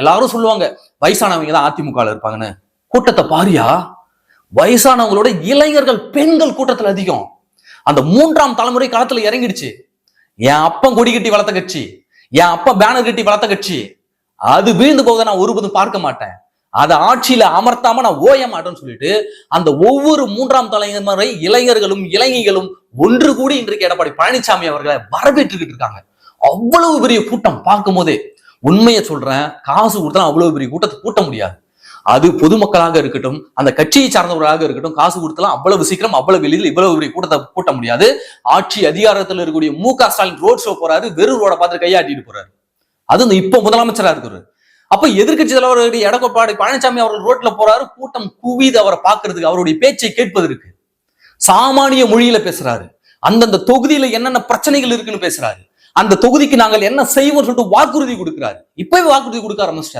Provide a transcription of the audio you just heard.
எல்லாரும் சொல்லுவாங்க வயசானவங்க தான் அதிமுக இருப்பாங்கன்னு. கூட்டத்தை பாரியா, வயசானவங்களோட இளைஞர்கள் பெண்கள் கூட்டத்துல அதிகம். அந்த 3ஆம் தலைமுறை களத்துல இறங்கிடுச்சு. என் அப்பன் கொடி கட்டி வளர்த்த கட்சி, என் அப்பா பேனர் கட்டி வளர்த்த கட்சி, அது வீழ்ந்து போவதை நான் ஒருபோதும் பார்க்க மாட்டேன். அதை ஆட்சியில அமர்த்தாம நான் ஓய மாட்டேன்னு சொல்லிட்டு அந்த ஒவ்வொரு 3ஆம் தலைமுறை இளைஞர்களும் இளைஞர்களும் ஒன்று கூடி இன்றைக்கு எடப்பாடி பழனிசாமி அவர்களை வரவேற்றுக்கிட்டு இருக்காங்க. அவ்வளவு பெரிய கூட்டம் பார்க்கும் போதே உண்மையை சொல்றேன், காசு கொடுத்தா அவ்வளவு பெரிய கூட்டத்தை கூட்ட முடியாது. அது பொதுமக்களாக இருக்கட்டும், அந்த கட்சியை சார்ந்தவர்களாக இருக்கட்டும், காசு கொடுத்தலாம் அவ்வளவு சீக்கிரம் அவ்வளவு எளிதில் இவ்வளவு பெரிய கூட்டத்தை கூட்ட முடியாது. ஆட்சி அதிகாரத்தில் இருக்கக்கூடிய மு.க. ஸ்டாலின் ரோட் ஷோ போறாரு, வெறும் ரோட பார்த்து கையாட்டிட்டு போறாரு. அது இப்ப முதலமைச்சரா இருக்கிறாரு. அப்ப எதிர்கட்சி தலைவர் எடப்பாடி பழனிசாமி அவர்கள் ரோட்ல போறாரு, கூட்டம் குவிது அவரை பார்க்கறதுக்கு, அவருடைய பேச்சை கேட்பதற்கு. சாமானிய மொழியில பேசுறாரு, அந்தந்த தொகுதியில என்னென்ன பிரச்சனைகள் இருக்குன்னு பேசுறாரு, அந்த தொகுதிக்கு நாங்கள் என்ன செய்வோம் சொல்லிட்டு வாக்குறுதி கொடுக்கிறாரு. இப்பவே வாக்குறுதி கொடுக்க ஆரம்பிச்சிட்டாரு.